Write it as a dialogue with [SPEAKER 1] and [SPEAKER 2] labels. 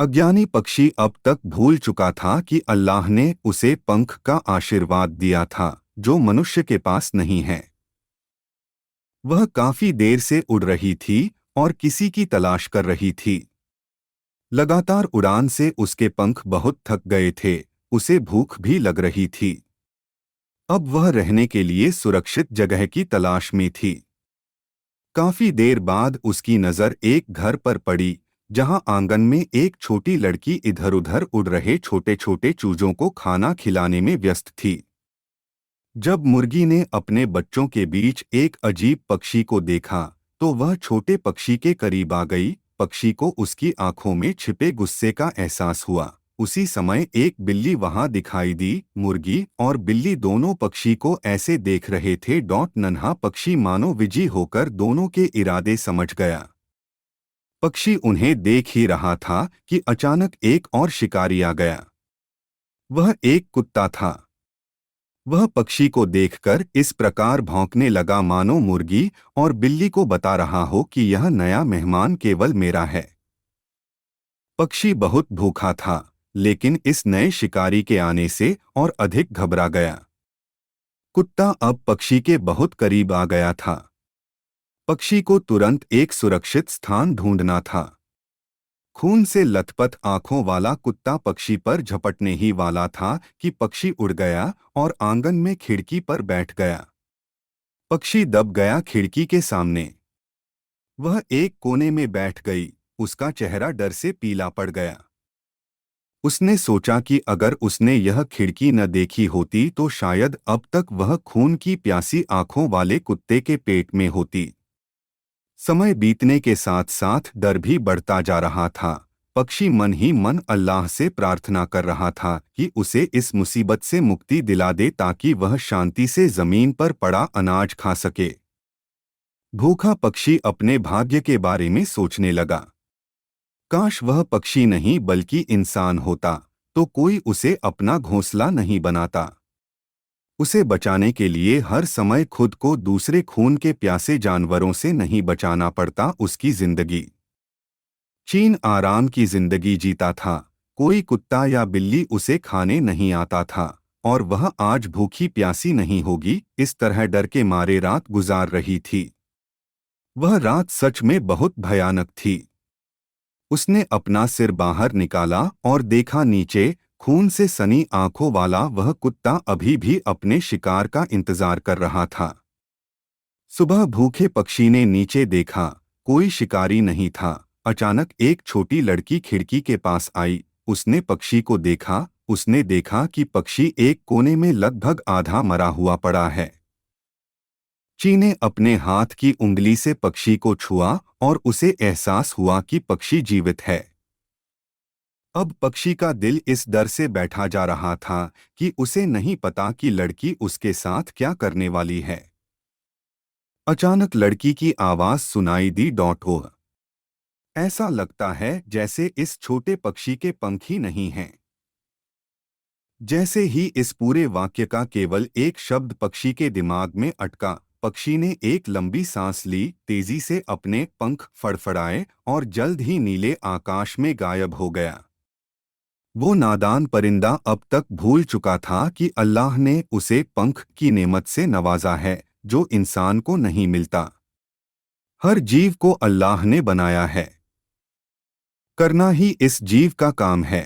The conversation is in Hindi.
[SPEAKER 1] अज्ञानी पक्षी अब तक भूल चुका था कि अल्लाह ने उसे पंख का आशीर्वाद दिया था जो मनुष्य के पास नहीं है। वह काफी देर से उड़ रही थी और किसी की तलाश कर रही थी। लगातार उड़ान से उसके पंख बहुत थक गए थे। उसे भूख भी लग रही थी। अब वह रहने के लिए सुरक्षित जगह की तलाश में थी। काफी देर बाद उसकी नजर एक घर पर पड़ी जहां आंगन में एक छोटी लड़की इधर उधर उड़ रहे छोटे छोटे चूजों को खाना खिलाने में व्यस्त थी। जब मुर्गी ने अपने बच्चों के बीच एक अजीब पक्षी को देखा तो वह छोटे पक्षी के करीब आ गई। पक्षी को उसकी आंखों में छिपे गुस्से का एहसास हुआ। उसी समय एक बिल्ली वहां दिखाई दी। मुर्गी और बिल्ली दोनों पक्षी को ऐसे देख रहे थे। नन्हा पक्षी मानो विजी होकर दोनों के इरादे समझ गया। पक्षी उन्हें देख ही रहा था कि अचानक एक और शिकारी आ गया। वह एक कुत्ता था। वह पक्षी को देखकर इस प्रकार भौंकने लगा मानो मुर्गी और बिल्ली को बता रहा हो कि यह नया मेहमान केवल मेरा है। पक्षी बहुत भूखा था लेकिन इस नए शिकारी के आने से और अधिक घबरा गया। कुत्ता अब पक्षी के बहुत करीब आ गया था। पक्षी को तुरंत एक सुरक्षित स्थान ढूंढना था। खून से लथपथ आंखों वाला कुत्ता पक्षी पर झपटने ही वाला था कि पक्षी उड़ गया और आंगन में खिड़की पर बैठ गया। पक्षी दब गया खिड़की के सामने। वह एक कोने में बैठ गई। उसका चेहरा डर से पीला पड़ गया। उसने सोचा कि अगर उसने यह खिड़की न देखी होती तो शायद अब तक वह खून की प्यासी आंखों वाले कुत्ते के पेट में होती। समय बीतने के साथ साथ डर भी बढ़ता जा रहा था। पक्षी मन ही मन अल्लाह से प्रार्थना कर रहा था कि उसे इस मुसीबत से मुक्ति दिला दे ताकि वह शांति से जमीन पर पड़ा अनाज खा सके। भूखा पक्षी अपने भाग्य के बारे में सोचने लगा। काश वह पक्षी नहीं बल्कि इंसान होता तो कोई उसे अपना घोंसला नहीं बनाता। उसे बचाने के लिए हर समय खुद को दूसरे खून के प्यासे जानवरों से नहीं बचाना पड़ता। उसकी जिंदगी चीन आराम की जिंदगी जीता था। कोई कुत्ता या बिल्ली उसे खाने नहीं आता था और वह आज भूखी प्यासी नहीं होगी इस तरह डर के मारे रात गुजार रही थी। वह रात सच में बहुत भयानक थी। उसने अपना सिर बाहर निकाला और देखा नीचे खून से सनी आंखों वाला वह कुत्ता अभी भी अपने शिकार का इंतजार कर रहा था। सुबह भूखे पक्षी ने नीचे देखा। कोई शिकारी नहीं था। अचानक एक छोटी लड़की खिड़की के पास आई। उसने पक्षी को देखा। उसने देखा कि पक्षी एक कोने में लगभग आधा मरा हुआ पड़ा है। ची ने अपने हाथ की उंगली से पक्षी को छुआ और उसे एहसास हुआ कि पक्षी जीवित है। अब पक्षी का दिल इस डर से बैठा जा रहा था कि उसे नहीं पता कि लड़की उसके साथ क्या करने वाली है। अचानक लड़की की आवाज सुनाई दी। ओह, ऐसा लगता है जैसे इस छोटे पक्षी के पंख ही नहीं हैं। जैसे ही इस पूरे वाक्य का केवल एक शब्द पक्षी के दिमाग में अटका, पक्षी ने एक लंबी सांस ली, तेजी से अपने पंख फड़फड़ाए और जल्द ही नीले आकाश में गायब हो गया। वो नादान परिंदा अब तक भूल चुका था कि अल्लाह ने उसे पंख की नेमत से नवाजा है जो इंसान को नहीं मिलता। हर जीव को अल्लाह ने बनाया है। करना ही इस जीव का काम है।